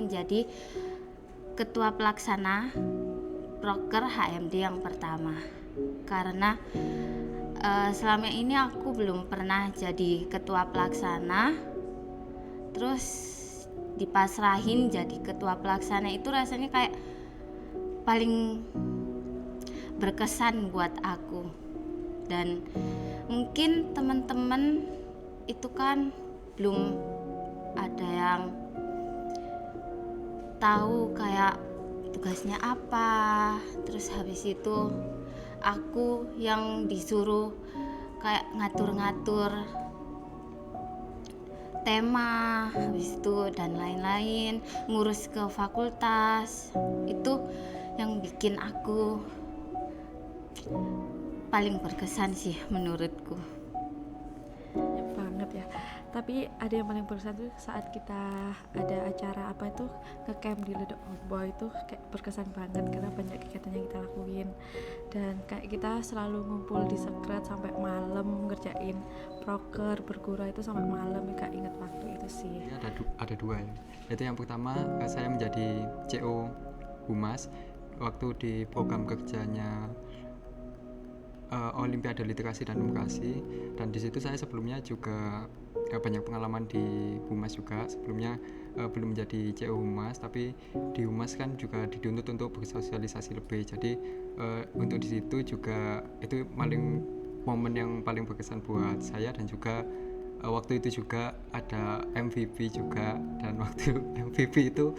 menjadi ketua pelaksana proker HMD yang pertama. Karena selama ini aku belum pernah jadi ketua pelaksana, terus dipasrahin jadi ketua pelaksana itu rasanya kayak paling berkesan buat aku. Dan mungkin teman-teman itu kan belum ada yang tahu kayak tugasnya apa, terus habis itu aku yang disuruh kayak ngatur-ngatur tema, habis itu dan lain-lain, ngurus ke fakultas. Itu yang bikin aku paling berkesan sih menurutku. Banget ya. Tapi ada yang paling berkesan tuh saat kita ada acara apa itu nge-camp di Ledok Ombo, itu kayak berkesan banget karena banyak kegiatan yang kita lakuin, dan kayak kita selalu ngumpul di sekret sampai malam ngerjain proker bergurau itu sampai malam. Gak inget waktu itu sih. Ada dua ya. Itu yang pertama saya menjadi CO Humas waktu di program kerjanya Olimpiade Literasi dan Numerasi, dan di situ saya sebelumnya juga banyak pengalaman di Humas juga. Sebelumnya belum menjadi CO Humas, tapi di Humas kan juga dituntut untuk bersosialisasi lebih. Jadi untuk di situ juga itu momen yang paling berkesan buat saya, dan juga waktu itu juga ada MVP juga, dan waktu MVP itu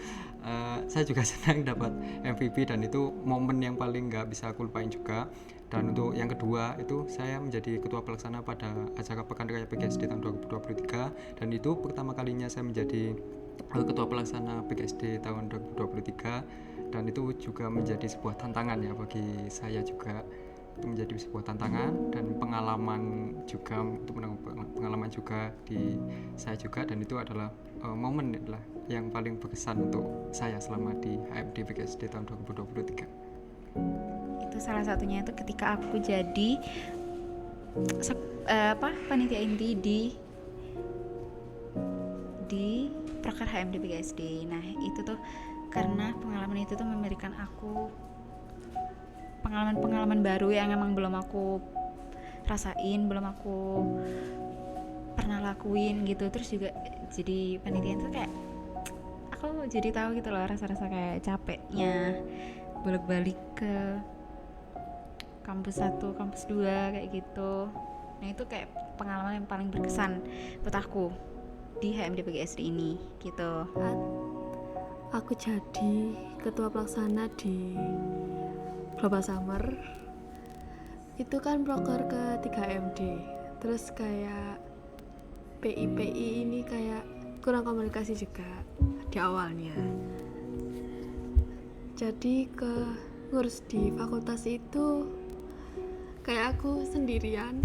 saya juga senang dapat MVP, dan itu momen yang paling nggak bisa aku lupain juga. Dan untuk yang kedua itu saya menjadi ketua pelaksana pada acara Pekan Raya PGSD tahun 2023, dan itu pertama kalinya saya menjadi ketua pelaksana PGSD tahun 2023, dan itu juga menjadi sebuah tantangan ya bagi saya juga. Itu menjadi sebuah tantangan dan pengalaman juga, untuk pengalaman juga di saya juga, dan itu adalah momen adalah yang paling berkesan untuk saya selama di HMD PGSD tahun 2023. Itu salah satunya itu ketika aku jadi panitia inti di Proker HMD PGSD. Nah itu tuh karena pengalaman itu tuh memberikan aku pengalaman baru yang emang belum aku rasain, belum aku pernah lakuin gitu. Terus juga jadi panitia itu kayak aku jadi tahu gitu loh rasa-rasa kayak capeknya bolak-balik ke kampus 1, kampus 2 kayak gitu. Nah itu kayak pengalaman yang paling berkesan buat aku di HMD PGSD ini gitu. Aku jadi ketua pelaksana di Global Summer. Itu kan proker ke 3 MD. Terus kayak PI ini kayak kurang komunikasi juga di awalnya. Jadi ke ngurus di fakultas itu kayak aku sendirian,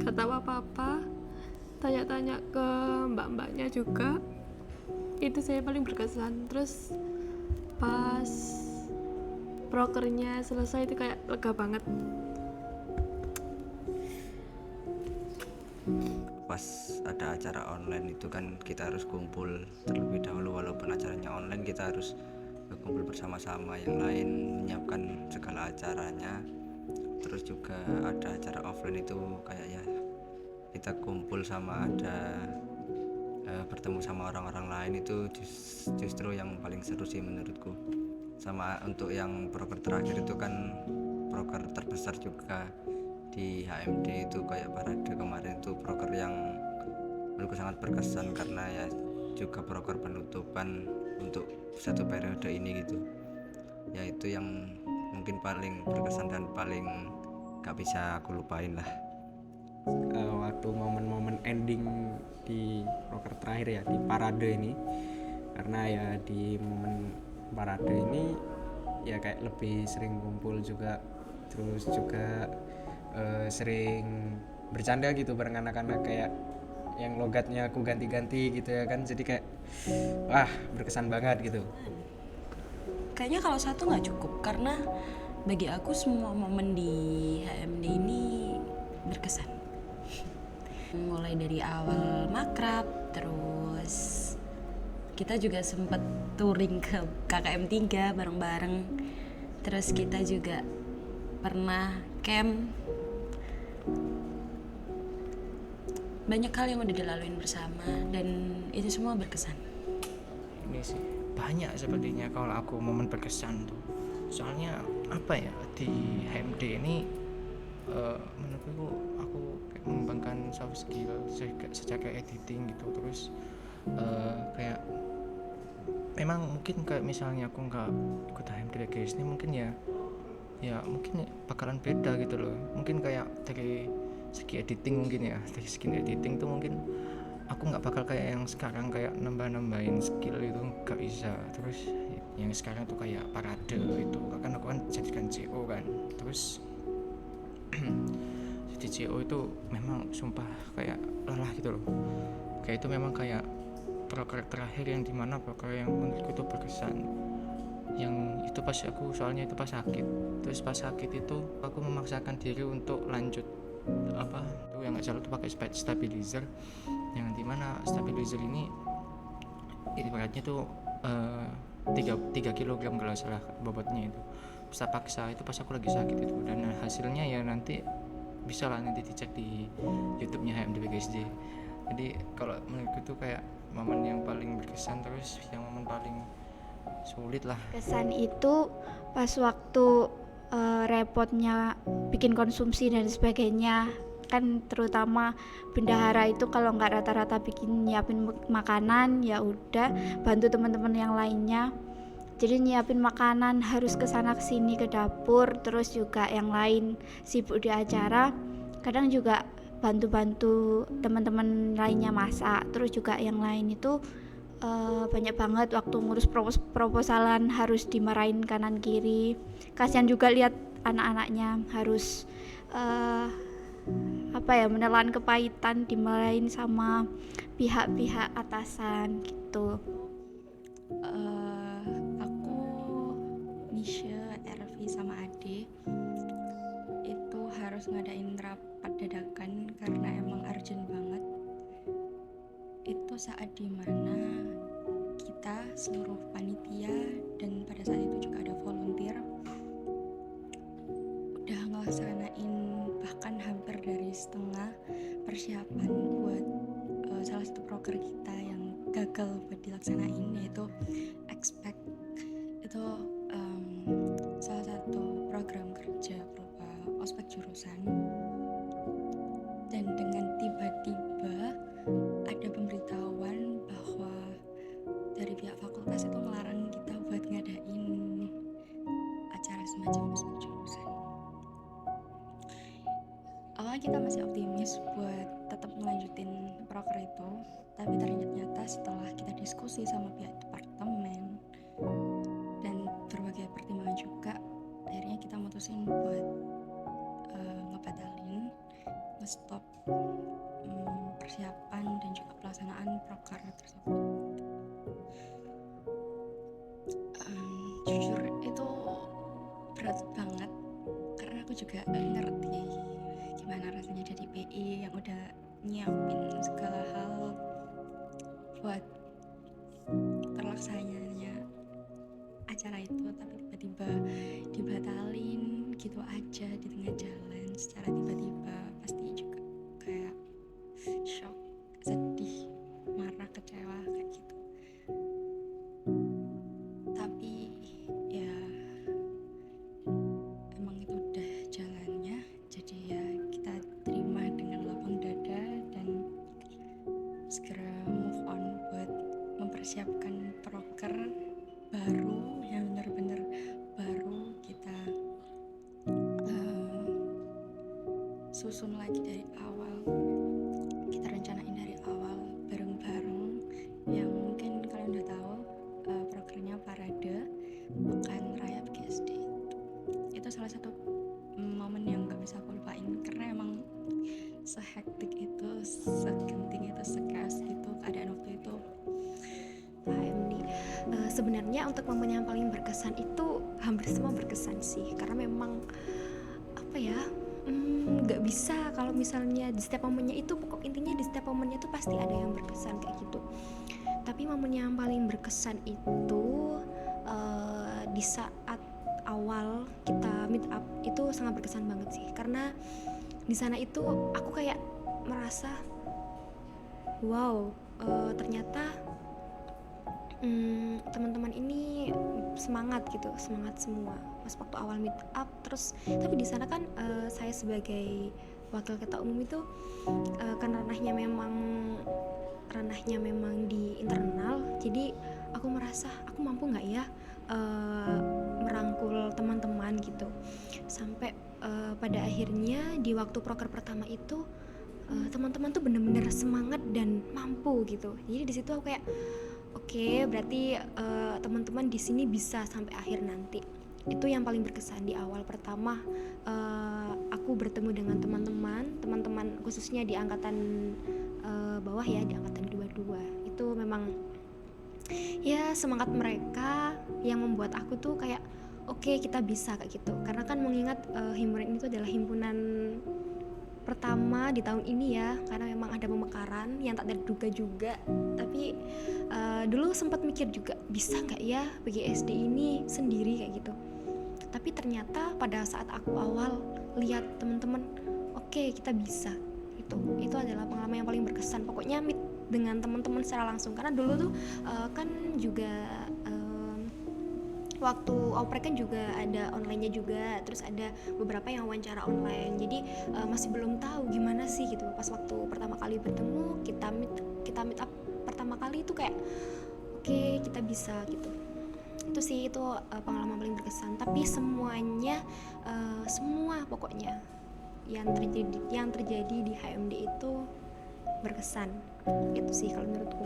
gak tahu apa-apa, tanya-tanya ke mbak-mbaknya juga. Itu saya paling berkesan. Terus pas prokernya selesai itu kayak lega banget. Pas ada acara online itu kan kita harus kumpul terlebih dahulu, walaupun acaranya online kita harus kumpul bersama-sama yang lain menyiapkan segala acaranya. Terus juga ada acara offline itu kayak ya kita kumpul sama ada bertemu sama orang-orang lain, itu justru yang paling seru sih menurutku. Sama untuk yang proker terakhir itu kan proker terbesar juga di HMD itu, kayak parade kemarin itu proker yang menurutku sangat berkesan karena ya juga proker penutupan untuk satu periode ini gitu. Ya itu yang mungkin paling berkesan dan paling gak bisa aku lupain lah. Waktu momen-momen ending di proker terakhir ya, di parade ini, karena ya di momen parade ini ya kayak lebih sering kumpul juga, terus juga sering bercanda gitu bareng anak-anak, kayak yang logatnya aku ganti-ganti gitu ya kan, jadi kayak wah berkesan banget gitu. Kayaknya kalau satu nggak cukup, karena bagi aku semua momen di HMD ini berkesan. Mulai dari awal makrab, Terus kita juga sempat touring ke KKM 3 bareng-bareng. Terus kita juga pernah camp. Banyak hal yang udah dilaluin bersama dan itu semua berkesan. Ini sih banyak sepertinya kalau aku momen berkesan tuh. Soalnya apa ya, di HMD ini menurutku aku kayak mengembangkan soft skill sejak kayak editing gitu. Terus kayak memang mungkin kayak misalnya aku nggak ikut HMD guys ini mungkin ya mungkin bakalan beda gitu loh. Mungkin kayak dari segi editing mungkin ya, dari segi editing tuh mungkin aku nggak bakal kayak yang sekarang kayak nambahin skill itu nggak bisa. Terus yang sekarang tuh kayak parade itu kan aku kan jadikan CO kan. Terus jadi CO itu memang sumpah kayak lelah gitu loh. Kayak itu memang kayak proker terakhir yang dimana proker yang menurutku itu berkesan. Yang itu pas aku soalnya itu pas sakit. Terus pas sakit itu aku memaksakan diri untuk lanjut apa tuh yang nggak salah tuh pakai stabilizer, yang dimana stabilizer ini ibaratnya tuh 3 kg kalau salah bobotnya itu. Terus paksa itu pas aku lagi sakit itu, dan hasilnya ya nanti bisa lah nanti dicek di YouTube-nya HMD BGSD. Jadi kalau menurutku tuh kayak momen yang paling berkesan. Terus yang momen paling sulit lah Kesan itu pas waktu repotnya bikin konsumsi dan sebagainya, kan terutama bendahara itu kalau nggak rata-rata bikin nyiapin makanan, ya udah bantu teman-teman yang lainnya. Jadi nyiapin makanan harus kesana kesini ke dapur, terus juga yang lain sibuk di acara, kadang juga bantu-bantu teman-teman lainnya masak. Terus juga yang lain itu banyak banget waktu ngurus proposalan harus dimarahin kanan kiri. Kasihan juga lihat anak-anaknya harus menelan kepahitan dimarahin sama pihak-pihak atasan gitu. Aku, Nisha, Ervi sama Ade itu harus ngadain rapat dadakan karena emang urgent banget. Itu saat dimana kita seluruh panitia dan pada saat itu juga ada volunteer udah ngelaksanain bahkan hampir dari setengah persiapan buat salah satu proker kita yang gagal buat dilaksanain, yaitu Expect. Itu salah satu program kerja berupa ospek jurusan, dan dengan tiba-tiba ada pemberitahuan bahwa dari pihak fakultas itu melarang kita buat ngadain acara semacam ospek jurusan. Awalnya kita masih optimis buat tetap melanjutin proker itu, tapi ternyata setelah kita diskusi sama pihak departemen dan berbagai pertimbangan juga, akhirnya kita mutusin buat ngebatalin, nge-stop persiapan dan juga pelaksanaan proker tersebut. Jujur itu berat banget karena aku juga ngerti gimana rasanya jadi PI yang udah nyiapin segala hal buat terlaksananya acara itu, tapi tiba-tiba dibatalin gitu aja di tengah jalan secara tiba-tiba. Pasti juga kayak shock, sedih, marah, kecewa kayak gitu. Tapi ya emang itu udah jalannya, jadi ya kita terima dengan lapang dada dan segera move on buat mempersiapkan proker baru yang benar-benar baru kita susun lagi dari awal. Kita rencanain dari awal bareng-bareng, yang mungkin kalian udah tahu prokernya Parade Pekan Raya BGSD. Itu salah satu momen yang gak bisa aku lupain karena emang sehektik itu, segenting itu, sekeras itu keadaan waktu itu. HMD sebenarnya untuk momen yang paling berkesan itu hampir semua berkesan sih, karena memang nggak bisa kalau misalnya di setiap momennya itu, pokok intinya di setiap momennya itu pasti ada yang berkesan kayak gitu. Tapi momen yang paling berkesan itu di saat awal kita meet up itu sangat berkesan banget sih, karena di sana itu aku kayak merasa wow, ternyata teman-teman ini semangat gitu, semangat semua pas waktu awal meet up. Terus tapi di sana kan saya sebagai wakil ketua umum itu kan ranahnya memang di internal, jadi aku merasa aku mampu nggak ya merangkul teman-teman gitu. Sampai pada akhirnya di waktu proker pertama itu teman-teman tuh bener-bener semangat dan mampu gitu. Jadi di situ aku kayak oke, berarti teman-teman di sini bisa sampai akhir nanti. Itu yang paling berkesan di awal pertama aku bertemu dengan teman-teman khususnya di angkatan bawah ya, di angkatan 22. Itu memang ya semangat mereka yang membuat aku tuh kayak oke, kita bisa kayak gitu. Karena kan mengingat himpunan itu adalah himpunan pertama di tahun ini ya, karena memang ada pemekaran yang tak terduga juga. Tapi dulu sempat mikir juga bisa nggak ya PGSD ini sendiri kayak gitu. Tapi ternyata pada saat aku awal lihat teman-teman, oke, kita bisa. Itu adalah pengalaman yang paling berkesan. Pokoknya meet dengan teman-teman secara langsung, karena dulu tuh kan juga waktu oprek kan juga ada online-nya juga, terus ada beberapa yang wawancara online. Jadi masih belum tahu gimana sih gitu. Pas waktu pertama kali bertemu, kita meet up pertama kali itu kayak oke, kita bisa gitu. Itu sih, itu pengalaman paling berkesan. Tapi semuanya semua pokoknya yang terjadi di HMD itu berkesan. Itu sih kalau menurutku.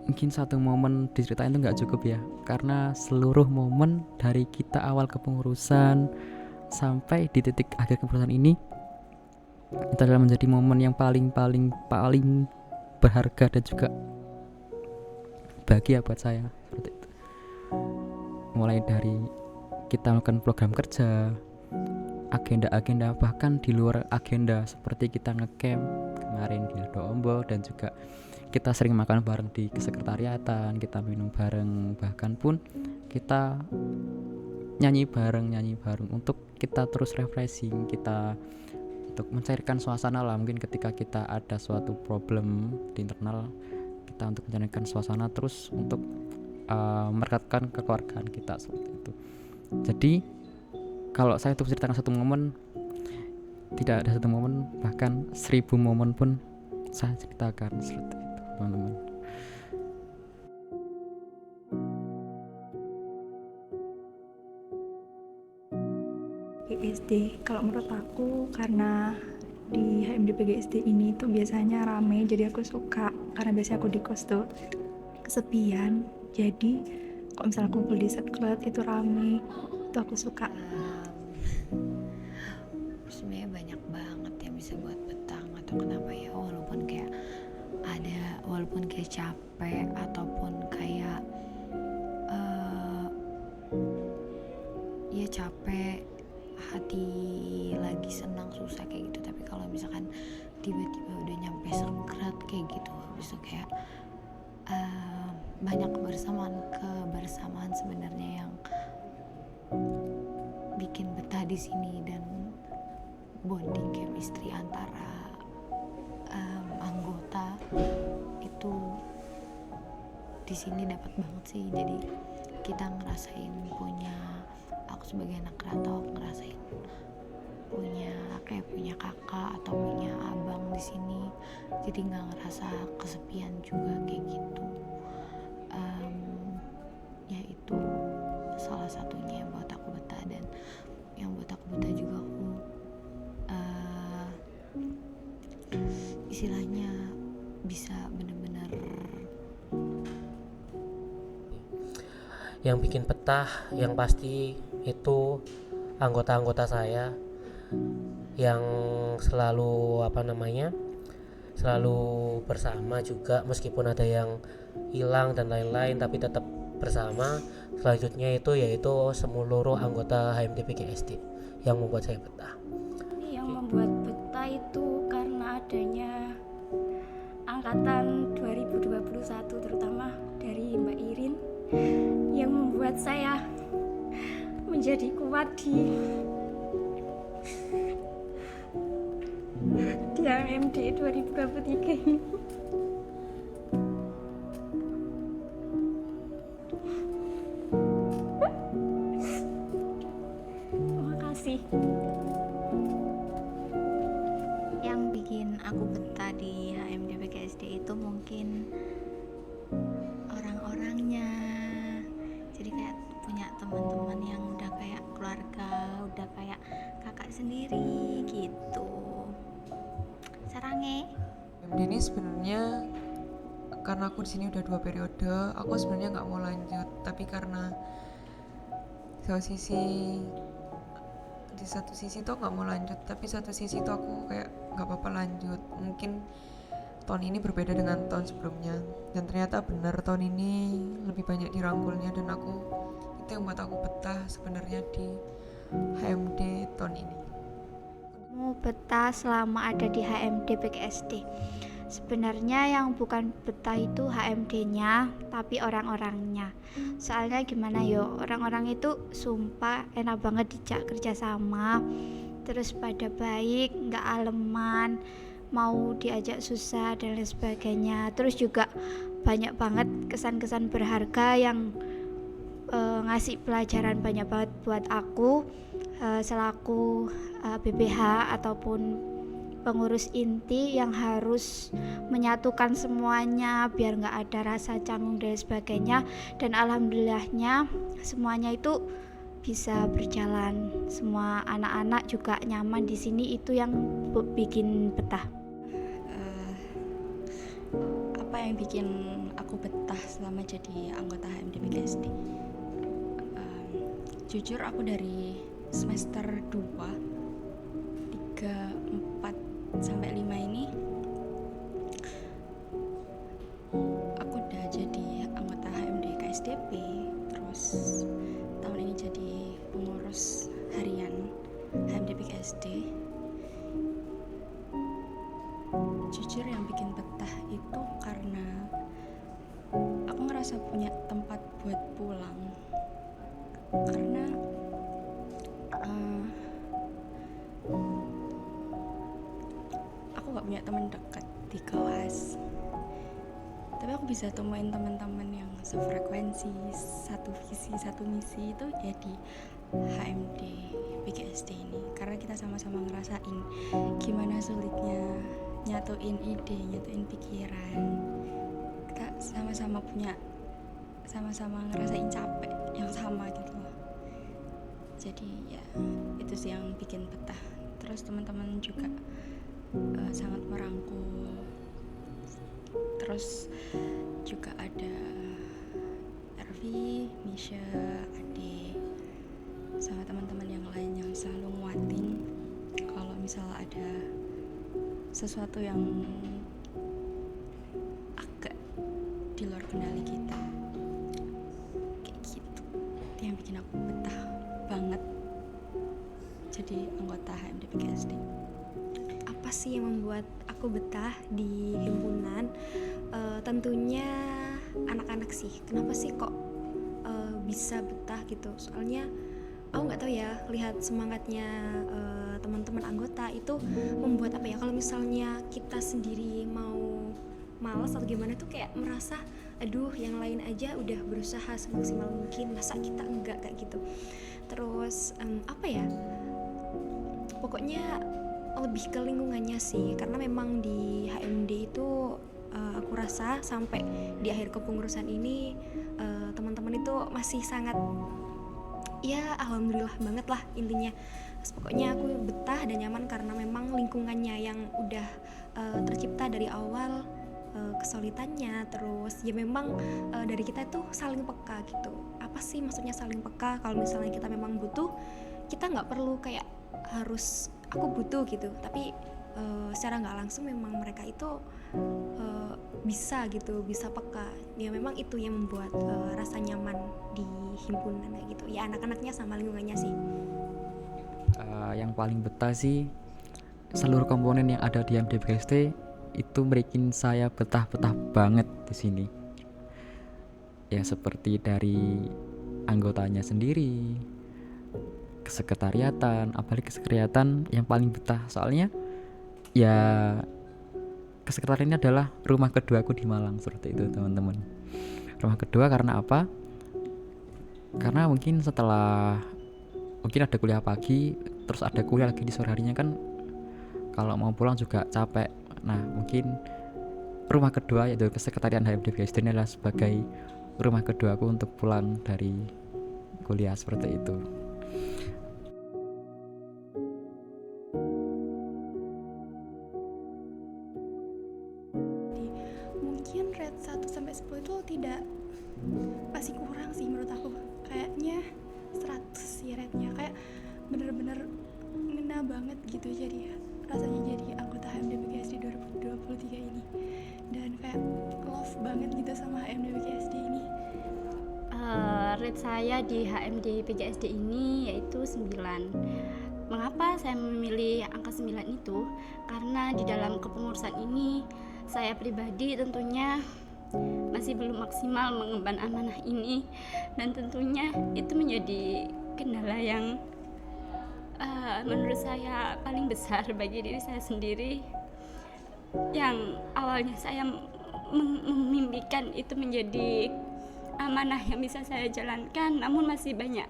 Mungkin satu momen diceritain itu nggak cukup ya, karena seluruh momen dari kita awal kepengurusan sampai di titik akhir kepengurusan ini itu adalah menjadi momen yang paling berharga dan juga bahagia buat saya. Seperti itu. Mulai dari kita melakukan program kerja, agenda-agenda, bahkan di luar agenda seperti kita ngecamp kemarin di Dombo, dan juga kita sering makan bareng di kesekretariatan, kita minum bareng, bahkan pun kita nyanyi bareng untuk kita terus refreshing, kita untuk mencairkan suasana lah. Mungkin ketika kita ada suatu problem di internal, kita untuk mencairkan suasana terus untuk merekatkan kekeluargaan kita, seperti itu. Jadi kalau saya untuk menceritakan satu momen, tidak ada satu momen, bahkan 1000 momen pun saya ceritakan seperti itu, teman-teman. PGSD, kalau menurut aku karena di HMD PGSD ini tuh biasanya rame, jadi aku suka. Karena biasanya aku di kos tuh kesepian, jadi kalau misalnya kumpul di sekret itu rame, itu aku suka. Sebenarnya banyak banget yang bisa buat betah, atau kenapa ya, walaupun kayak capek ataupun kayak ya capek, hati lagi senang susah kayak gitu. Tapi kalau misalkan tiba-tiba udah nyampe sekret kayak gitu, habis itu kayak banyak kebersamaan sebenarnya yang bikin betah di sini, dan bonding chemistry antara anggota itu di sini dapat banget sih. Jadi kita ngerasain aku sebagai anak rantau ngerasain punya kakak atau punya abang di sini, jadi nggak ngerasa kesepian juga kayak gitu. Ya itu salah satunya yang buat aku betah, dan yang buat aku betah juga aku istilahnya bisa benar-benar yang bikin betah yang pasti itu anggota-anggota saya yang selalu selalu bersama juga, meskipun ada yang hilang dan lain-lain tapi tetap bersama. Selanjutnya itu yaitu seluruh anggota HMD PGSD yang membuat saya betah. membuat betah itu karena adanya angkatan 2021 terutama dari Mbak Irin yang membuat saya menjadi kuat di HMD 2023 ini. Terima kasih. Yang bikin aku betah di HMD PGSD itu mungkin orang-orangnya. Jadi kayak punya teman-teman yang udah kayak keluarga, udah kayak kakak sendiri gitu. Sarange. HMD ini sebenarnya karena aku di sini udah 2 periode, aku sebenarnya nggak mau lanjut, tapi karena di satu sisi tuh nggak mau lanjut, tapi satu sisi tuh aku kayak nggak apa-apa lanjut. Mungkin tahun ini berbeda dengan tahun sebelumnya, dan ternyata benar tahun ini lebih banyak dirangkulnya, dan itu yang buat aku betah sebenarnya di HMD tahun ini. Mau betah selama ada di HMD PGSD. Sebenarnya yang bukan betah itu HMD-nya, tapi orang-orangnya. Soalnya gimana yo, orang-orang itu sumpah enak banget dijak kerjasama, terus pada baik, nggak aleman, mau diajak susah dan lain sebagainya. Terus juga banyak banget kesan-kesan berharga yang ngasih pelajaran banyak banget buat aku selaku BBH ataupun pengurus inti yang harus menyatukan semuanya biar nggak ada rasa canggung dan sebagainya. Dan alhamdulillahnya semuanya itu bisa berjalan, semua anak-anak juga nyaman di sini, itu yang bikin betah. Apa yang bikin aku betah selama jadi anggota HMD PGSD? Jujur aku dari semester 2, 3, 4 sampai 5 ini aku udah jadi anggota HMD KSDP, terus tahun ini jadi pengurus harian HMD PGSD. Jujur yang bikin betah itu karena aku ngerasa punya tempat buat pulang, karena aku gak punya teman dekat di kelas, tapi aku bisa temuin teman-teman yang sefrekuensi, satu visi, satu misi, itu ya di HMD PGSD ini. Karena kita sama-sama ngerasain gimana sulitnya nyatuin ide, nyatuin pikiran. Kita sama-sama ngerasain capek yang sama gitu loh. Jadi ya itu sih yang bikin betah. Terus teman-teman juga sangat merangkul. Terus juga ada Ervi, Misha, Ade, sama teman-teman yang lain yang selalu nguatin kalau misalnya ada sesuatu yang agak di luar kendali kita, kayak gitu. Itu yang bikin aku betah banget jadi anggota HMD PGSD. Apa sih yang membuat aku betah di himpunan? Tentunya anak-anak sih. Kenapa sih kok bisa betah gitu? Soalnya aku nggak tahu ya, lihat semangatnya teman-teman anggota itu membuat apa ya, kalau misalnya kita sendiri mau malas atau gimana tuh kayak merasa aduh yang lain aja udah berusaha semaksimal mungkin, masa kita enggak, kayak gitu. Terus apa ya, pokoknya lebih ke lingkungannya sih, karena memang di HMD itu aku rasa sampai di akhir kepengurusan ini teman-teman itu masih sangat, ya alhamdulillah banget lah intinya. Terus pokoknya aku betah dan nyaman karena memang lingkungannya yang udah tercipta dari awal, kesulitannya. Terus ya memang dari kita itu saling peka gitu. Apa sih maksudnya saling peka? Kalau misalnya kita memang butuh, kita nggak perlu kayak harus aku butuh gitu, tapi secara nggak langsung memang mereka itu bisa gitu, bisa peka. Ya memang itu yang membuat rasa nyaman di himpunan kayak gitu. Ya anak-anaknya sama lingkungannya sih. Yang paling betah sih seluruh komponen yang ada di HMD-PGSD itu bikin saya betah-betah banget di sini. Ya seperti dari anggotanya sendiri, kesekretariatan, apalagi kesekretariatan yang paling betah, soalnya ya kesekretariatan ini adalah rumah keduaku di Malang, seperti itu teman-teman. Rumah kedua karena apa? Karena mungkin ada kuliah pagi, terus ada kuliah lagi di sore harinya kan, kalau mau pulang juga capek. Nah mungkin rumah kedua yaitu kesekretariatan HMD-PGSD ini adalah sebagai rumah keduaku untuk pulang dari kuliah, seperti itu. Mungkin rate 1 sampai 10 itu masih kurang sih menurut aku. Kayaknya 100 sih rate-nya, kayak bener-bener ngena banget gitu jadi rasanya jadi anggota HMD-PGSD 2023 ini, dan kayak love banget gitu sama HMD-PGSD ini. Rate saya di HMD-PGSD ini yaitu 9. Mengapa saya memilih angka 9 itu? Karena di dalam kepengurusan ini saya pribadi tentunya masih belum maksimal mengemban amanah ini, dan tentunya itu menjadi kendala yang menurut saya paling besar bagi diri saya sendiri, yang awalnya saya memimpikan itu menjadi amanah yang bisa saya jalankan, namun masih banyak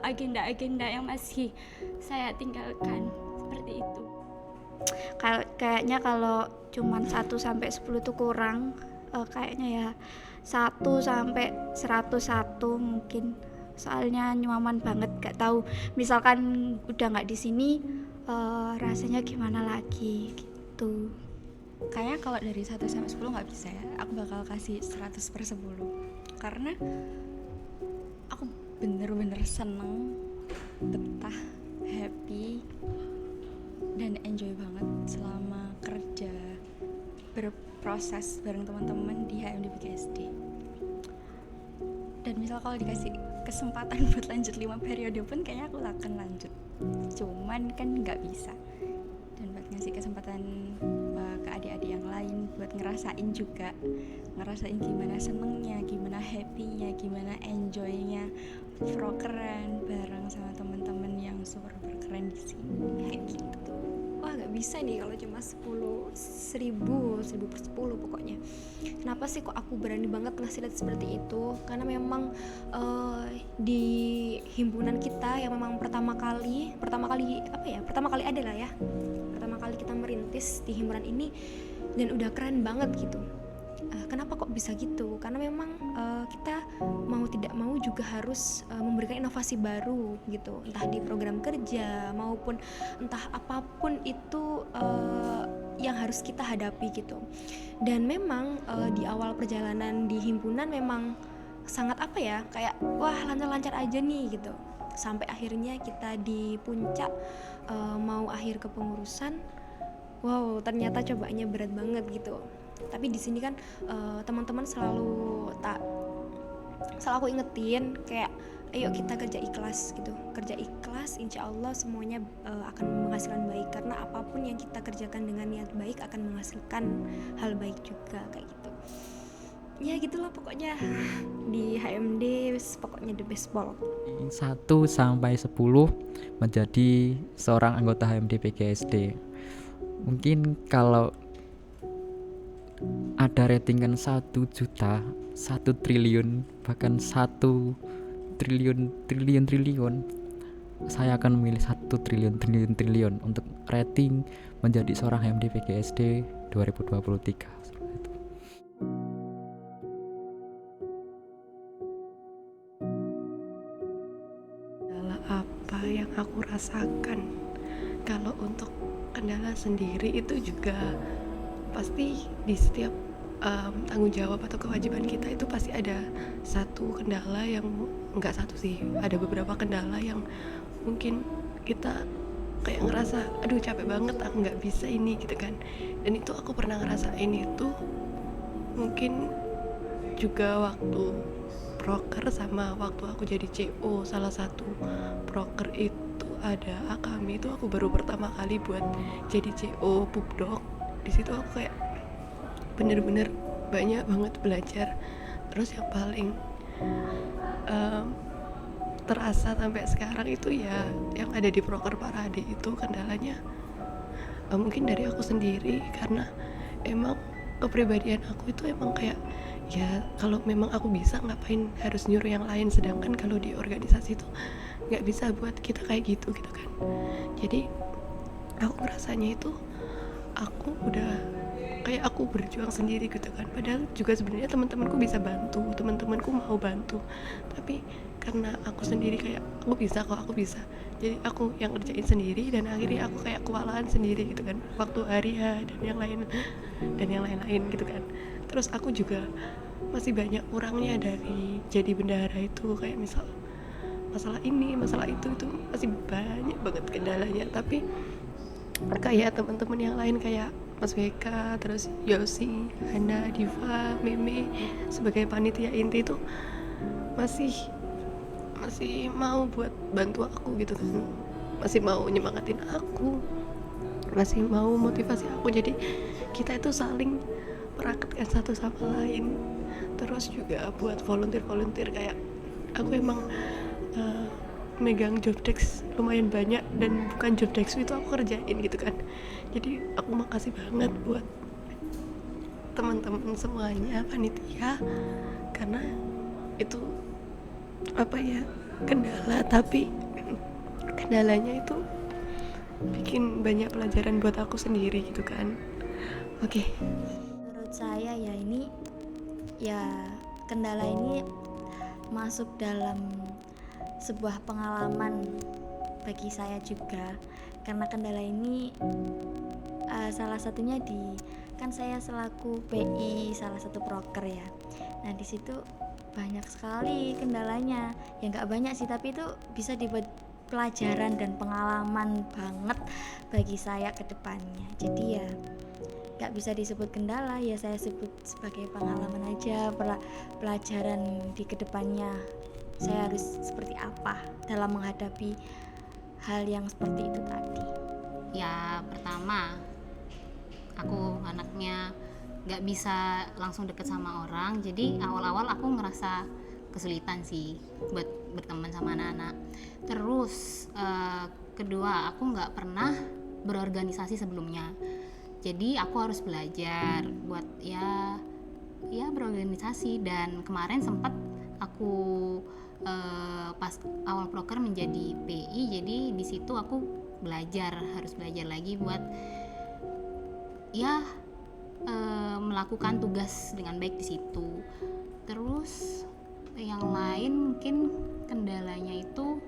agenda-agenda yang masih saya tinggalkan, seperti itu. Kayaknya kalau cuman 1 sampai 10 itu kurang, kayaknya ya 1 sampai 101 mungkin. Soalnya nyaman banget, gak tahu misalkan udah nggak di sini rasanya gimana lagi gitu. Kayaknya kalau dari 1 sampai 10 nggak bisa ya, aku bakal kasih 100/10 karena aku bener-bener seneng, betah, happy, dan enjoy banget selama kerja berproses bareng teman-teman di HMD-PGSD. Dan misal kalau dikasih kesempatan buat lanjut 5 periode pun kayaknya aku akan lanjut, cuman kan nggak bisa. Dan buat ngasih kesempatan ke adik-adik yang lain buat ngerasain gimana senengnya, gimana happynya, gimana enjoynya prokeran bareng sama teman-teman yang super keren di sini, kayak gitu. Wah gak bisa nih kalau cuma 10.000 per 10 pokoknya. Kenapa sih kok aku berani banget ngasih lihat seperti itu? Karena memang di himpunan kita yang memang pertama kali adalah ya, pertama kali kita merintis di himpunan ini, dan udah keren banget gitu. Kenapa kok bisa gitu? Karena memang kita mau tidak mau juga harus memberikan inovasi baru gitu, entah di program kerja maupun entah apapun itu yang harus kita hadapi gitu. Dan memang di awal perjalanan di himpunan memang sangat kayak wah lancar-lancar aja nih gitu, sampai akhirnya kita di puncak mau akhir kepengurusan, wow ternyata cobaannya berat banget gitu. Tapi di sini kan teman-teman selalu aku ingetin kayak ayo kita kerja ikhlas gitu, kerja ikhlas, insya Allah semuanya akan menghasilkan baik, karena apapun yang kita kerjakan dengan niat baik akan menghasilkan hal baik juga, kayak gitu. Ya gitulah pokoknya di HMD pokoknya the best ball. 1 sampai 10 menjadi seorang anggota HMD-PGSD. Mungkin kalau ada ratingan 1 juta, 1 triliun, bahkan 1 triliun, saya akan memilih 1 triliun untuk rating menjadi seorang HMD-PGSD 2023. Adalah apa yang aku rasakan. Kalau untuk kendala sendiri itu juga pasti di setiap tanggung jawab atau kewajiban kita itu pasti ada satu kendala yang enggak satu sih, ada beberapa kendala yang mungkin kita kayak ngerasa aduh capek banget aku nggak bisa ini gitu kan. Dan itu aku pernah ngerasain itu mungkin juga waktu proker sama waktu aku jadi CO salah satu proker itu ada kami itu aku baru pertama kali buat jadi CO Pupdok. Di situ aku kayak bener-bener banyak banget belajar. Terus yang paling terasa sampai sekarang itu ya yang ada di proker Parade itu kendalanya mungkin dari aku sendiri, karena emang kepribadian aku itu emang kayak ya kalau memang aku bisa ngapain harus nyuruh yang lain, sedangkan kalau di organisasi itu nggak bisa buat kita kayak gitu kan. Jadi aku ngerasanya itu aku udah kayak aku berjuang sendiri gitu kan, padahal juga sebenarnya teman-temanku bisa bantu, teman-temanku mau bantu, tapi karena aku sendiri kayak aku bisa, jadi aku yang ngerjain sendiri dan akhirnya aku kayak kewalahan sendiri gitu kan, waktu hari dan yang lain-lain gitu kan. Terus aku juga masih banyak kurangnya dari jadi bendahara itu, kayak misal masalah ini masalah itu masih banyak banget kendalanya. Tapi kayak teman-teman yang lain kayak Mas Weka, terus Yosi, Hana, Diva, Meme sebagai panitia inti itu masih mau buat bantu aku gitu kan, masih mau nyemangatin aku, masih mau motivasi aku. Jadi kita itu saling merakatkan satu sama lain. Terus juga buat volunteer kayak aku emang megang job desk lumayan banyak, dan bukan job desk itu aku kerjain gitu kan. Jadi aku makasih banget buat teman-teman semuanya panitia, karena itu apa ya, kendala, tapi kendalanya itu bikin banyak pelajaran buat aku sendiri gitu kan. Oke. Menurut saya ya ini ya kendala ini masuk dalam sebuah pengalaman bagi saya juga, karena kendala ini salah satunya kan saya selaku PI salah satu proker ya. Nah di situ banyak sekali kendalanya, ya nggak banyak sih, tapi itu bisa dibuat pelajaran dan pengalaman banget bagi saya ke depannya. Jadi ya nggak bisa disebut kendala, ya saya sebut sebagai pengalaman aja, pelajaran di kedepannya saya harus seperti apa dalam menghadapi hal yang seperti itu tadi. Ya pertama, aku anaknya gak bisa langsung deket sama orang, jadi awal-awal aku ngerasa kesulitan sih buat berteman sama anak-anak. Terus kedua, aku gak pernah berorganisasi sebelumnya, jadi aku harus belajar buat ya berorganisasi. Dan kemarin sempat aku pas awal proker menjadi PI, jadi di situ aku harus belajar lagi buat melakukan tugas dengan baik di situ. Terus yang lain mungkin kendalanya itu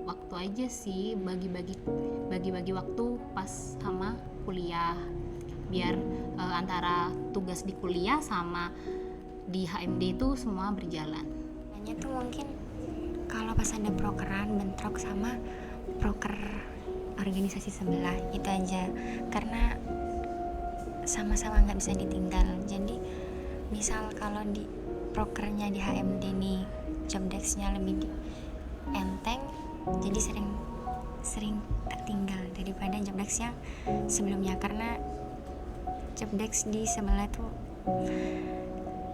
waktu aja sih, bagi waktu pas sama kuliah, biar antara tugas di kuliah sama di HMD itu semua berjalan. Hanya tuh mungkin kalau pas ada prokeran bentrok sama proker organisasi sebelah itu aja, karena sama-sama nggak bisa ditinggal. Jadi misal kalau di prokernya di HMD nih job desk-nya lebih enteng, jadi sering tertinggal daripada job desk yang sebelumnya, karena job desk di sebelah tuh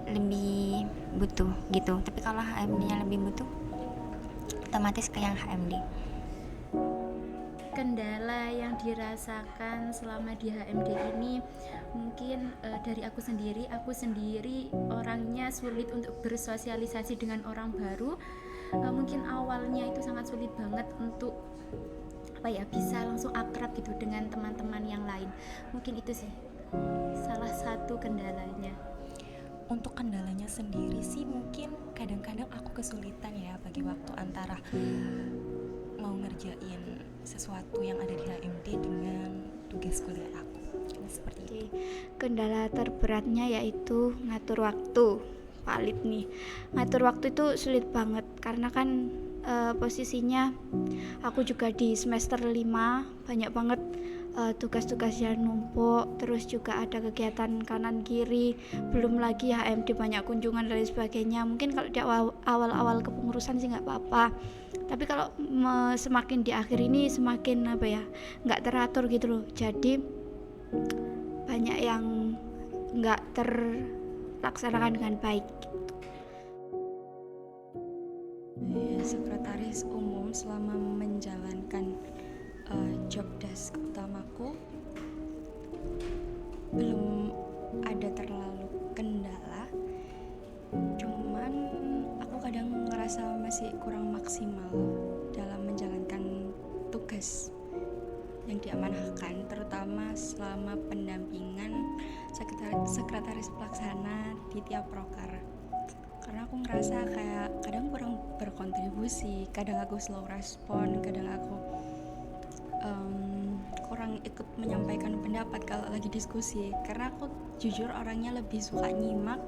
lebih butuh gitu. Tapi kalau HMD-nya lebih butuh, otomatis ke yang HMD. Kendala yang dirasakan selama di HMD ini mungkin dari aku sendiri orangnya sulit untuk bersosialisasi dengan orang baru. Mungkin awalnya itu sangat sulit banget untuk bisa langsung akrab gitu dengan teman-teman yang lain. Mungkin itu sih salah satu kendalanya. Untuk kendalanya sendiri sih mungkin kadang-kadang aku kesulitan ya bagi waktu antara mau ngerjain sesuatu yang ada di HMD dengan tugas kuliah aku. Seperti itu. Kendala terberatnya yaitu ngatur waktu. Valid nih. Ngatur waktu itu sulit banget karena kan posisinya aku juga di semester 5 banyak banget tugas-tugas yang numpuk, terus juga ada kegiatan kanan kiri, belum lagi HMD banyak kunjungan dan sebagainya. Mungkin kalau di awal-awal kepengurusan sih nggak apa-apa, tapi kalau semakin di akhir ini semakin nggak teratur gitu loh, jadi banyak yang nggak terlaksanakan dengan baik. Sekretaris umum selama menjalankan job desk utamaku belum ada terlalu kendala, cuman aku kadang ngerasa masih kurang maksimal dalam menjalankan tugas yang diamanahkan, terutama selama pendampingan sekretaris pelaksana di tiap proker. Karena aku ngerasa kayak kadang kurang berkontribusi, kadang aku slow respon, kadang aku kurang ikut menyampaikan pendapat kalau lagi diskusi. Karena aku jujur orangnya lebih suka nyimak,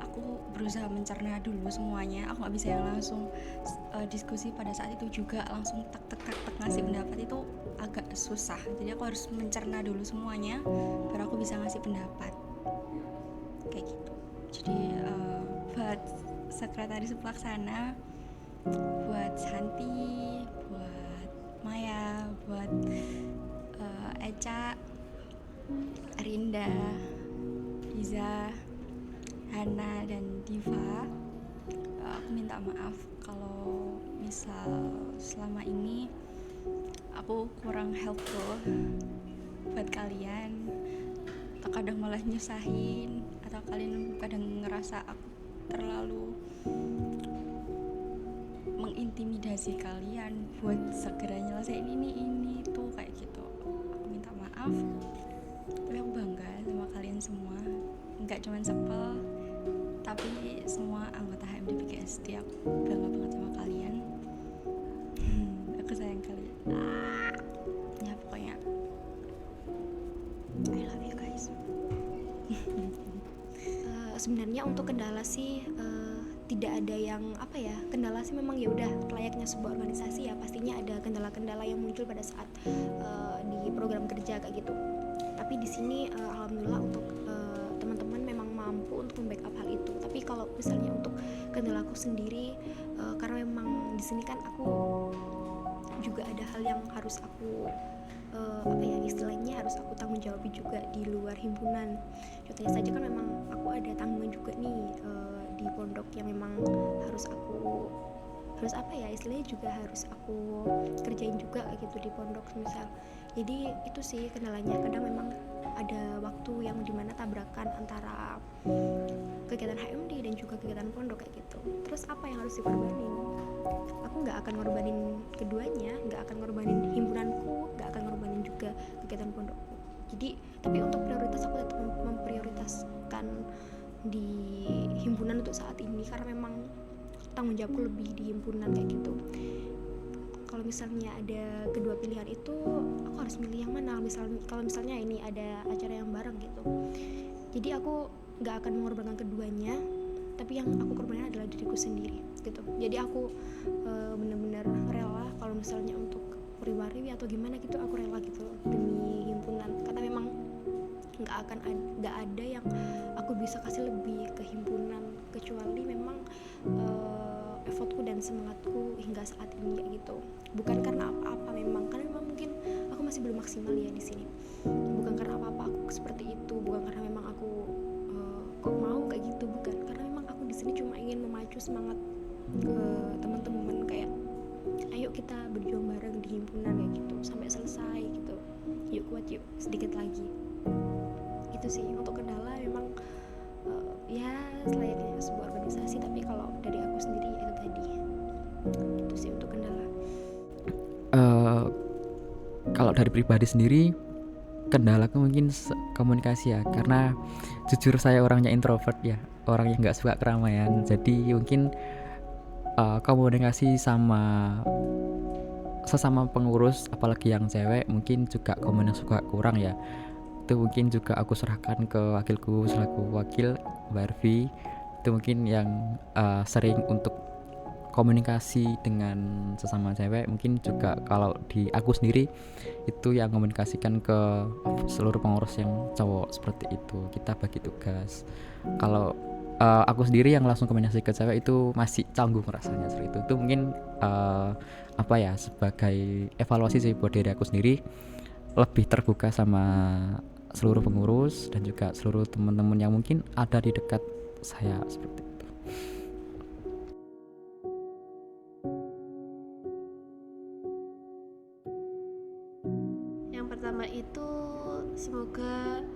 aku berusaha mencerna dulu semuanya. Aku nggak bisa yang langsung diskusi pada saat itu juga langsung tak ngasih pendapat, itu agak susah. Jadi aku harus mencerna dulu semuanya baru aku bisa ngasih pendapat kayak gitu. Jadi buat sekretaris pelaksana, buat Santi, buat Maya, buat Eca, Rinda, Iza, Hana, dan Diva, aku minta maaf kalau misal selama ini aku kurang helpful buat kalian, atau kadang malah nyusahin, atau kalian kadang ngerasa aku terlalu mengintimidasi kalian buat segera nyelesain ini tuh kayak gitu. Aku minta maaf, tapi aku bangga sama kalian semua, nggak cuma Sepel tapi semua anggota HMD PGSD. Aku bangga banget sama kalian. Aku sayang kalian. Ya pokoknya I love you guys. Sebenarnya untuk kendala sih tidak ada yang kendala sih memang ya udah layaknya sebuah organisasi ya, pastinya ada kendala-kendala yang muncul pada saat di program kerja kayak gitu. Tapi di sini alhamdulillah untuk teman-teman memang mampu untuk membackup hal itu. Tapi kalau misalnya untuk kendalaku sendiri, karena memang di sini kan aku juga ada hal yang harus aku istilahnya harus aku tanggung jawab juga di luar himpunan. Contohnya saja kan memang aku ada tanggungan juga nih di pondok yang memang harus istilahnya juga harus aku kerjain juga gitu di pondok misal. Jadi itu sih kendalanya, kadang memang ada waktu yang dimana tabrakan antara kegiatan HMD dan juga kegiatan pondok kayak gitu. Terus apa yang harus dikorbanin? Aku nggak akan ngorbanin keduanya, nggak akan ngorbanin himpunanku, nggak akan ngorbanin juga kegiatan pondokku. Jadi tapi untuk prioritas aku tetap memprioritaskan di himpunan untuk saat ini, karena memang tanggung jawabku lebih di himpunan kayak gitu. Kalau misalnya ada kedua pilihan itu, aku harus milih yang mana. Kalau misalnya ini ada acara yang bareng gitu, jadi aku nggak akan mengorbankan keduanya, tapi yang aku korbankan adalah diriku sendiri gitu. Jadi aku benar-benar rela kalau misalnya untuk riwa-riwi atau gimana gitu, aku rela gitu demi himpunan, karena memang nggak ada yang aku bisa kasih lebih ke himpunan kecuali memang effortku dan semangatku hingga saat ini kayak gitu. Bukan karena apa-apa, memang karena memang mungkin aku masih belum maksimal ya di sini. Bukan karena apa-apa aku seperti itu, bukan karena memang aku kok mau kayak gitu, bukan. Karena memang aku di sini cuma ingin memacu semangat teman-teman, kayak ayo kita berjuang bareng di himpunan kayak gitu sampai selesai gitu. Yuk kuat, yuk sedikit lagi. Itu sih untuk kendala memang ya selayaknya sebuah organisasi, tapi kalau dari aku sendiri ya itu tadi, itu sih untuk kendala. Kalau dari pribadi sendiri, kendalaku mungkin komunikasi ya, karena jujur saya orangnya introvert ya, orang yang nggak suka keramaian. Jadi mungkin komunikasi sama sesama pengurus, apalagi yang cewek, mungkin juga komunikasi suka kurang ya. Itu mungkin juga aku serahkan ke wakilku selaku wakil, Mbak Arfi. Itu mungkin yang sering untuk komunikasi dengan sesama cewek. Mungkin juga kalau di aku sendiri itu yang komunikasikan ke seluruh pengurus yang cowok seperti itu, kita bagi tugas. Kalau aku sendiri yang langsung komunikasi ke cewek itu masih canggung rasanya seperti itu. Itu mungkin apa ya, sebagai evaluasi sih buat diri aku sendiri, lebih terbuka sama seluruh pengurus dan juga seluruh teman-teman yang mungkin ada di dekat saya seperti itu. Yang pertama itu semoga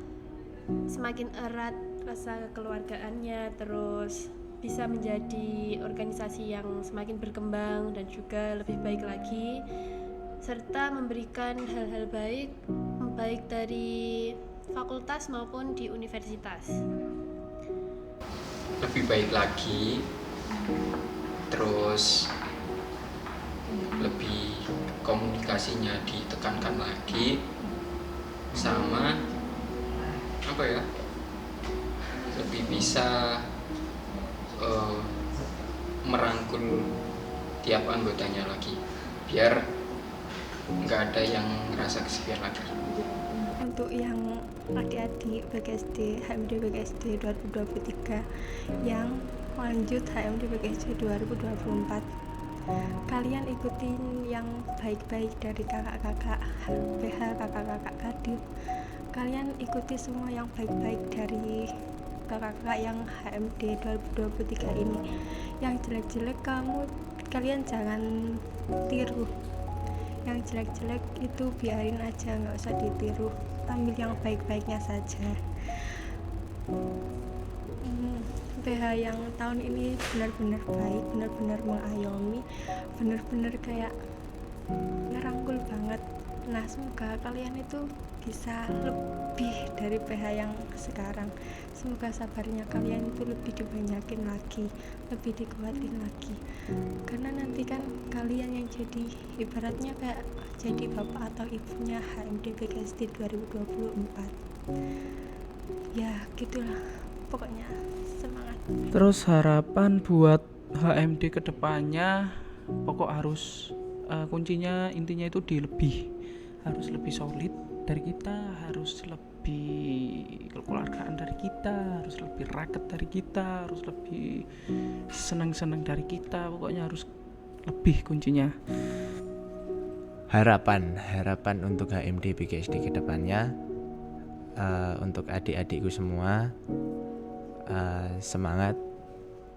semakin erat rasa kekeluargaannya, terus bisa menjadi organisasi yang semakin berkembang dan juga lebih baik lagi, serta memberikan hal-hal baik dari fakultas maupun di universitas. Lebih baik lagi, terus lebih komunikasinya ditekankan lagi, sama apa ya, lebih bisa merangkul tiap anggotanya lagi biar nggak ada yang ngerasa kesepian lagi. Untuk yang adik-adik BGSD, HMD BGSD 2023 yang lanjut HMD BGSD 2024, kalian ikutin yang baik-baik dari kakak-kakak PH, kakak-kakak Kadip. Kalian ikuti semua yang baik-baik dari kakak-kakak yang HMD 2023 ini. Yang jelek-jelek kalian jangan tiru. Yang jelek-jelek itu biarin aja, nggak usah ditiru, ambil yang baik-baiknya saja. PH yang tahun ini benar-benar baik, benar-benar mengayomi, benar-benar kayak ngerangkul banget. Nah, semoga kalian itu bisa lebih dari PH yang sekarang. Semoga sabarnya kalian itu lebih dibanyakin lagi, lebih dikuatin lagi, karena nanti kan kalian yang jadi ibaratnya kayak jadi bapak atau ibunya HMD BGSD 2024. Ya gitulah, pokoknya semangat. Terus harapan buat HMD kedepannya, pokok harus kuncinya intinya itu harus lebih solid dari kita, harus lebih kekeluargaan dari kita, harus lebih raket dari kita, harus lebih senang-senang dari kita, pokoknya harus lebih kuncinya. Harapan untuk HMD BGSD kedepannya, untuk adik-adikku semua, semangat,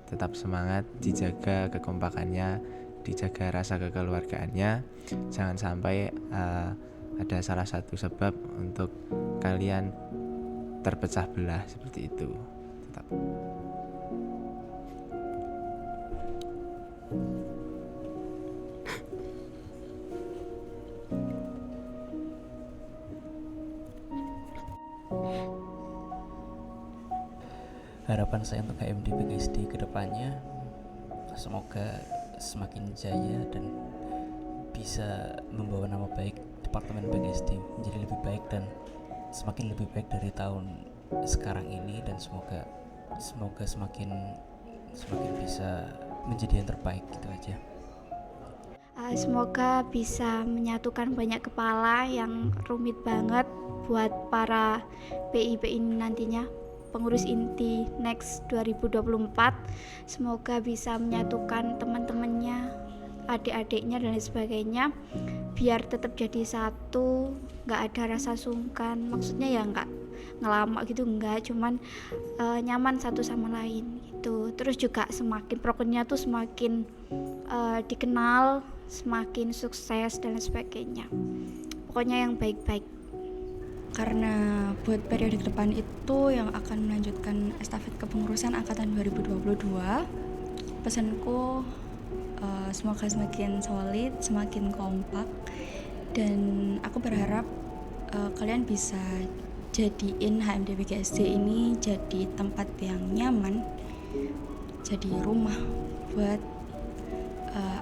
tetap semangat, dijaga kekompakannya, dijaga rasa kekeluargaannya, jangan sampai ada salah satu sebab untuk kalian terpecah belah seperti itu. Tetap. Harapan saya untuk HMD BGSD kedepannya, semoga semakin jaya dan bisa membawa nama baik Departemen BGSD menjadi lebih baik dan semakin lebih baik dari tahun sekarang ini, dan semoga semakin bisa menjadi yang terbaik, gitu aja. Semoga bisa menyatukan banyak kepala yang rumit banget buat para PIP ini nantinya, pengurus inti Next 2024. Semoga bisa menyatukan teman-temannya, adik-adiknya dan lain sebagainya, biar tetap jadi satu, nggak ada rasa sungkan. Maksudnya ya nggak ngelama gitu, nggak, cuman nyaman satu sama lain gitu. Terus juga semakin prokernya tuh semakin dikenal, semakin sukses dan lain sebagainya. Pokoknya yang baik-baik. Karena buat periode ke depan itu yang akan melanjutkan estafet kepengurusan angkatan 2022, pesanku semoga semakin solid, semakin kompak, dan aku berharap kalian bisa jadiin HMD BGSD ini jadi tempat yang nyaman, jadi rumah buat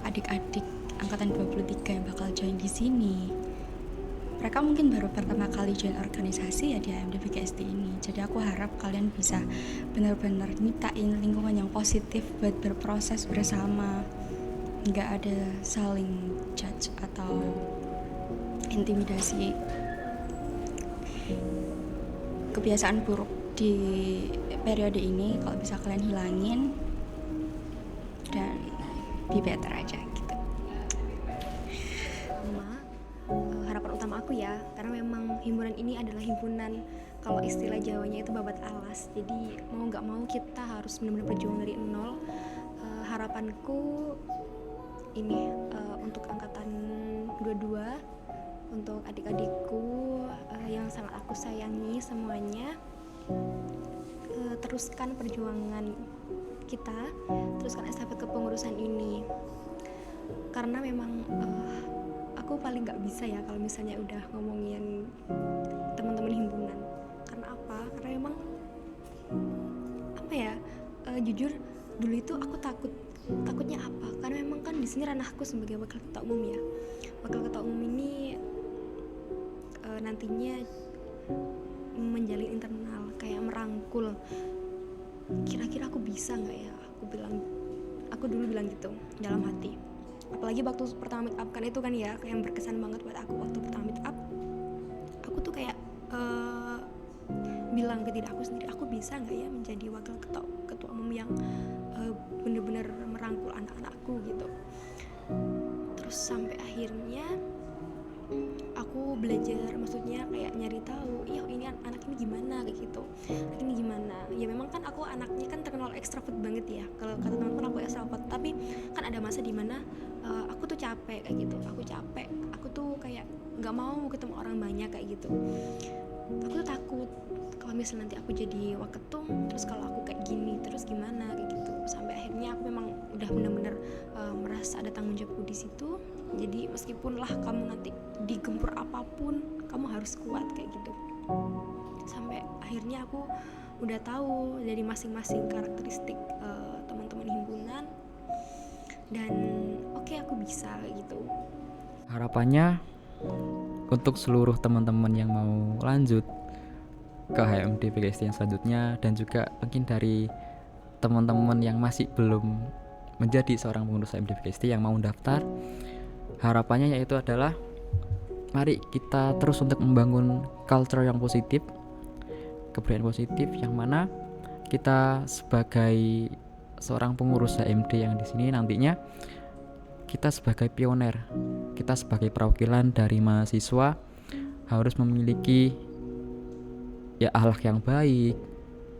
adik-adik angkatan 23 yang bakal join di sini. Mereka mungkin baru pertama kali join organisasi ya di HMD BGSD ini. Jadi aku harap kalian bisa benar-benar nyiptain lingkungan yang positif buat berproses bersama. nggak ada saling judge atau intimidasi. Kebiasaan buruk di periode ini kalau bisa kalian hilangin dan be better aja gitu. Harapan utama aku ya, karena memang himpunan ini adalah himpunan, kalau istilah Jawanya itu babat alas, jadi mau nggak mau kita harus benar-benar berjuang dari nol. Harapanku ini untuk angkatan 22, untuk adik-adikku yang sangat aku sayangi semuanya, teruskan perjuangan kita, teruskan estafet kepengurusan ini, karena memang aku paling nggak bisa ya kalau misalnya udah ngomongin teman-teman himpunan. Karena apa? Karena memang apa ya, jujur dulu itu aku takutnya apa? Karena memang kan di sini ranahku sebagai wakil ketua umum ya. Wakil ketua umum ini nantinya menjalin internal, kayak merangkul. Kira-kira aku bisa nggak ya? Aku dulu bilang gitu dalam hati. Apalagi waktu pertama meet up kan itu kan ya, yang berkesan banget buat aku waktu pertama meet up. Aku tuh kayak bilang ke diri aku sendiri, aku bisa nggak ya menjadi wakil ketua umum yang bener-bener merangkul anak-anakku gitu. Terus sampai akhirnya aku belajar, maksudnya kayak nyari tahu, ya ini anak ini gimana kayak gitu, anak ini gimana. Ya memang kan aku anaknya kan terkenal ekstrovert banget ya, kalau kata teman-teman aku ekstrovert, tapi kan ada masa dimana aku tuh capek kayak gitu, aku tuh kayak nggak mau ketemu orang banyak kayak gitu. Aku tuh takut kalau misalnya nanti aku jadi waketum, terus kalau aku kayak gini terus gimana kayak gitu. Sampai akhirnya aku memang udah benar-benar merasa ada tanggung jawabku di situ. Jadi meskipun lah kamu nanti digempur apapun, kamu harus kuat kayak gitu. Sampai akhirnya aku udah tahu dari masing-masing karakteristik teman-teman himpunan, dan oke, aku bisa kayak gitu. Harapannya untuk seluruh teman-teman yang mau lanjut ke HMD PGSD yang selanjutnya, dan juga mungkin dari teman-teman yang masih belum menjadi seorang pengurus HMD PGSD yang mau daftar, harapannya yaitu adalah mari kita terus untuk membangun culture yang positif, kebudayaan positif, yang mana kita sebagai seorang pengurus HMD yang di sini nantinya kita sebagai pioner, kita sebagai perwakilan dari mahasiswa harus memiliki ya akhlak yang baik,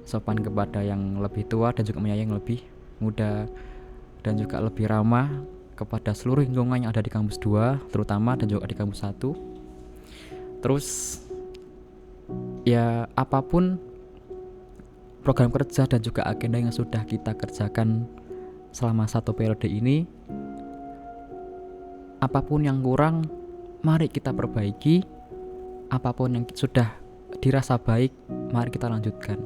sopan kepada yang lebih tua dan juga menyayangi yang lebih muda, dan juga lebih ramah kepada seluruh lingkungan yang ada di kampus 2 terutama, dan juga di kampus 1. Terus ya apapun program kerja dan juga agenda yang sudah kita kerjakan selama 1 periode ini, apapun yang kurang mari kita perbaiki, apapun yang sudah dirasa baik mari kita lanjutkan.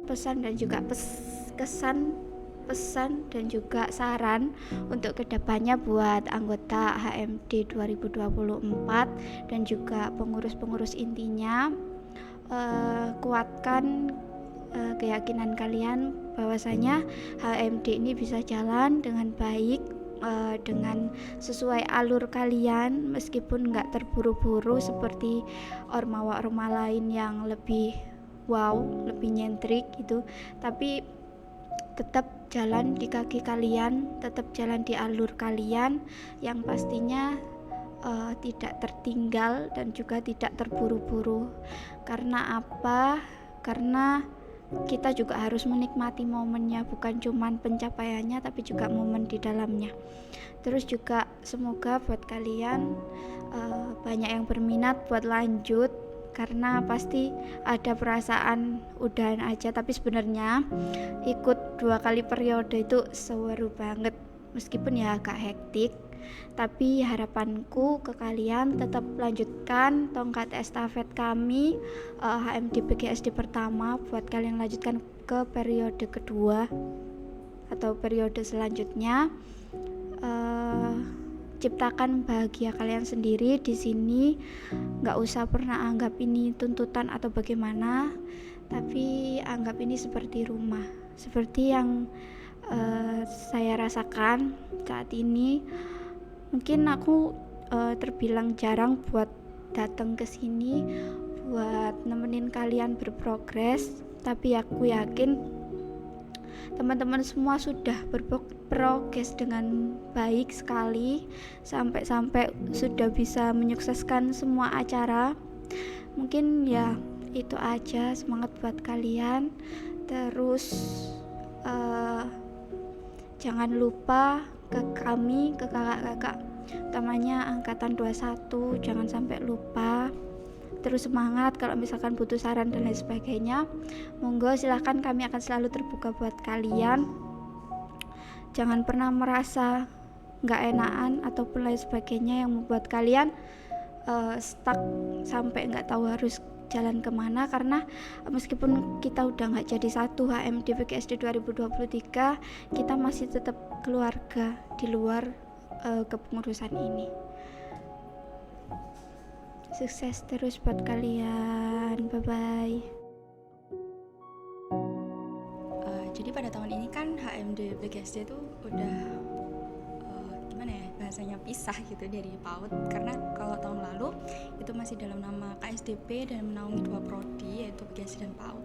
Pesan dan juga pesan dan juga saran untuk kedepannya buat anggota HMD 2024 dan juga pengurus-pengurus intinya, kuatkan keyakinan kalian bahwasanya HMD ini bisa jalan dengan baik, dengan sesuai alur kalian, meskipun nggak terburu-buru seperti ormawa-orma lain yang lebih lebih nyentrik gitu, tapi tetap jalan di kaki kalian, tetap jalan di alur kalian yang pastinya tidak tertinggal dan juga tidak terburu-buru. Karena apa? Karena kita juga harus menikmati momennya, bukan cuman pencapaiannya tapi juga momen di dalamnya. Terus juga semoga buat kalian banyak yang berminat buat lanjut, karena pasti ada perasaan udahan aja, tapi sebenarnya ikut 2 kali periode itu seru banget, meskipun ya agak hektik. Tapi harapanku ke kalian tetap lanjutkan tongkat estafet kami HMD PGSD pertama, buat kalian lanjutkan ke periode kedua atau periode selanjutnya. ciptakan bahagia kalian sendiri di sini. Nggak usah pernah anggap ini tuntutan atau bagaimana, tapi anggap ini seperti rumah, seperti yang saya rasakan saat ini. Mungkin aku terbilang jarang buat datang ke sini buat nemenin kalian berprogres, tapi aku yakin teman-teman semua sudah berprogres dengan baik sekali, sampai sudah bisa menyukseskan semua acara. Mungkin ya itu aja, semangat buat kalian. Terus jangan lupa ke kami, ke kakak-kakak utamanya angkatan 21, jangan sampai lupa. Terus semangat, kalau misalkan butuh saran dan lain sebagainya, monggo silahkan, kami akan selalu terbuka buat kalian. Jangan pernah merasa nggak enakan ataupun lain sebagainya yang membuat kalian stuck sampai nggak tahu harus jalan kemana, karena meskipun kita udah nggak jadi satu HMD PGSD 2023, kita masih tetap keluarga di luar kepengurusan ini. Sukses terus buat kalian, bye bye. Jadi pada tahun ini kan HMD PGSD itu udah gimana ya bahasanya, pisah gitu dari PAUD, karena kalau tahun lalu itu masih dalam nama KSDP dan menaungi 2 prodi yaitu PGSD dan PAUD.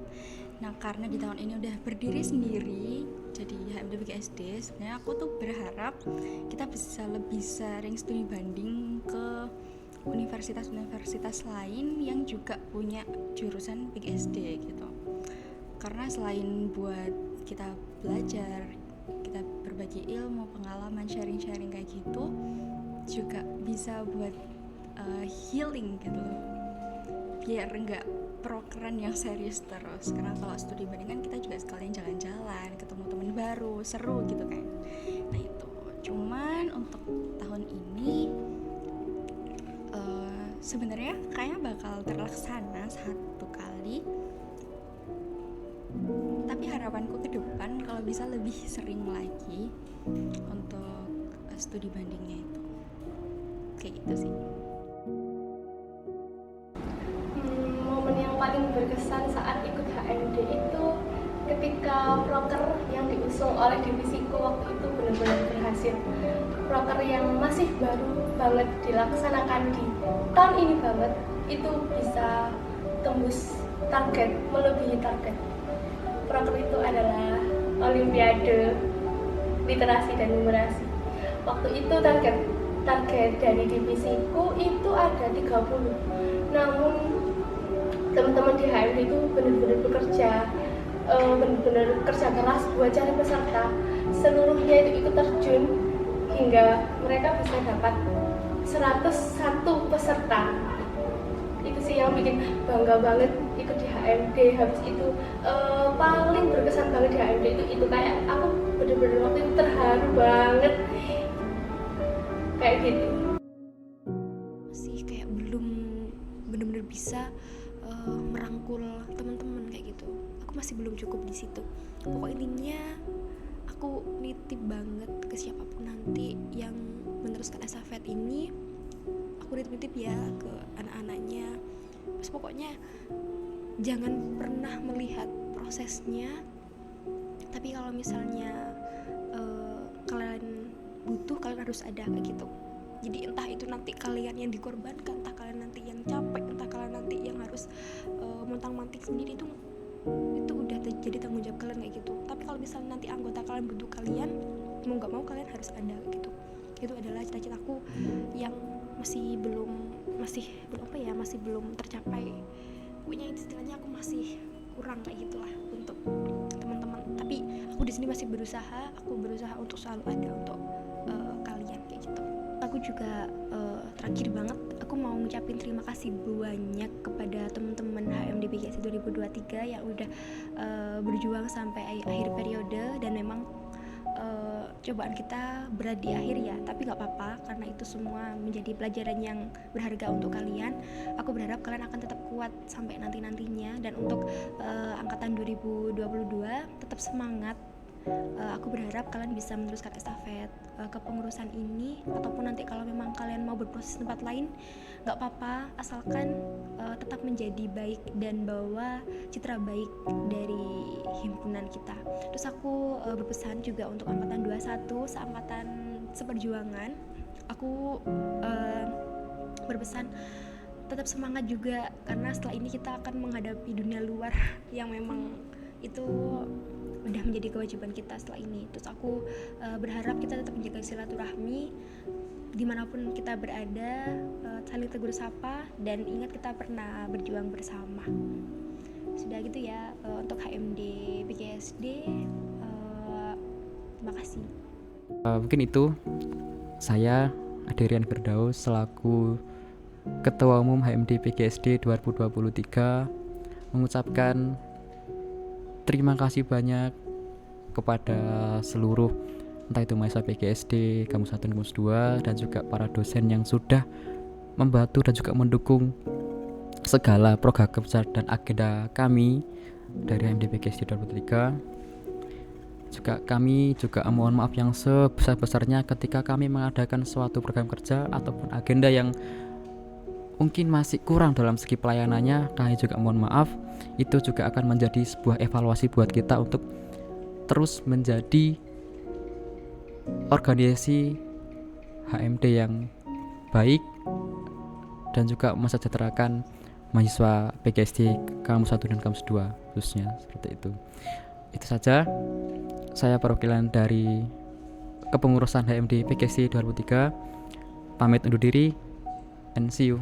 Nah karena di tahun ini udah berdiri sendiri jadi HMD PGSD, sebenarnya aku tuh berharap kita bisa lebih sering studi banding ke universitas-universitas lain yang juga punya jurusan PGSD gitu. Karena selain buat kita belajar, kita berbagi ilmu, pengalaman, sharing-sharing kayak gitu, juga bisa buat healing gitu loh, biar enggak prokeran yang serius terus. Karena kalau studi banding kan kita juga sekalian jalan-jalan, ketemu teman baru, seru gitu kan. Nah itu, cuman untuk tahun ini sebenarnya kayaknya bakal terlaksana 1 kali, tapi harapanku ke depan kalau bisa lebih sering lagi untuk studi bandingnya itu. Kayak gitu sih. Momen yang paling berkesan saat ikut HMD itu ketika proker yang diusung oleh divisiku waktu itu benar-benar berhasil. Proker yang masih baru banget dilaksanakan di tahun ini banget, itu bisa tembus target, melebihi target. Proker itu adalah Olimpiade Literasi dan Numerasi. Waktu itu target dari divisiku itu ada 30. Namun teman-teman di HMD itu benar-benar bekerja, benar-benar kerja keras buat cari peserta. Seluruhnya itu ikut terjun hingga mereka bisa dapat 101 peserta. Itu sih yang bikin bangga banget ikut di HMD. Habis itu paling berkesan banget di HMD itu kayak aku bener-bener waktu itu terharu banget kayak gitu. Masih kayak belum bener-bener bisa merangkul teman-teman kayak gitu. Aku masih belum cukup di situ. Pokok intinya aku nitip banget ke siapapun nanti yang meneruskan estafet ini, aku nitip ya ke anak-anaknya. Terus pokoknya jangan pernah melihat prosesnya, tapi kalau misalnya kalian butuh, kalian harus ada kayak gitu. Jadi entah itu nanti kalian yang dikorbankan, entah kalian nanti yang capek, entah kalian nanti yang harus montang-manting sendiri, itu udah jadi tanggung jawab kalian kayak gitu. Tapi kalau misalnya nanti anggota kalian butuh kalian, mau nggak mau kalian harus ada gitu. Itu adalah cita-citaku yang masih belum tercapai. Pokoknya istilahnya aku masih kurang kayak gitulah untuk teman-teman. Tapi aku di sini masih berusaha untuk selalu ada untuk kalian kayak gitu. Aku juga terakhir banget aku mau ngucapin terima kasih banyak kepada teman-teman HMD PGSD 2023 yang udah berjuang sampai akhir periode, dan memang cobaan kita berat di akhir ya, tapi nggak apa-apa karena itu semua menjadi pelajaran yang berharga untuk kalian. Aku berharap kalian akan tetap kuat sampai nantinya, dan untuk angkatan 2022 tetap semangat, aku berharap kalian bisa meneruskan estafet kepengurusan ini, ataupun nanti kalau memang kalian mau berproses tempat lain nggak apa-apa, asalkan tetap menjadi baik dan bawa citra baik dari himpunan kita. Terus aku berpesan juga untuk angkatan 21, seangkatan seperjuangan, aku berpesan tetap semangat juga, karena setelah ini kita akan menghadapi dunia luar yang memang itu udah menjadi kewajiban kita setelah ini. Terus aku berharap kita tetap menjaga silaturahmi dimanapun kita berada, saling tegur sapa, dan ingat kita pernah berjuang bersama. Sudah gitu ya untuk HMD PGSD. Terima kasih. Mungkin itu saya Adrian Firdaus selaku Ketua Umum HMD PGSD 2023 mengucapkan terima kasih banyak kepada seluruh entah itu mahasiswa PGSD, Kamus 1 dan Kamus 2, dan juga para dosen yang sudah membantu dan juga mendukung segala program kerja dan agenda kami dari HMD PGSD 2023. Juga kami juga mohon maaf yang sebesar-besarnya ketika kami mengadakan suatu program kerja ataupun agenda yang mungkin masih kurang dalam segi pelayanannya. Kami juga mohon maaf. Itu juga akan menjadi sebuah evaluasi buat kita untuk terus menjadi organisasi HMD yang baik dan juga mensejahterakan mahasiswa PGSD Kamus 1 dan Kamus 2 khususnya, seperti itu. Itu saja saya perwakilan dari kepengurusan HMD PGSD 2023 pamit undur diri and see you.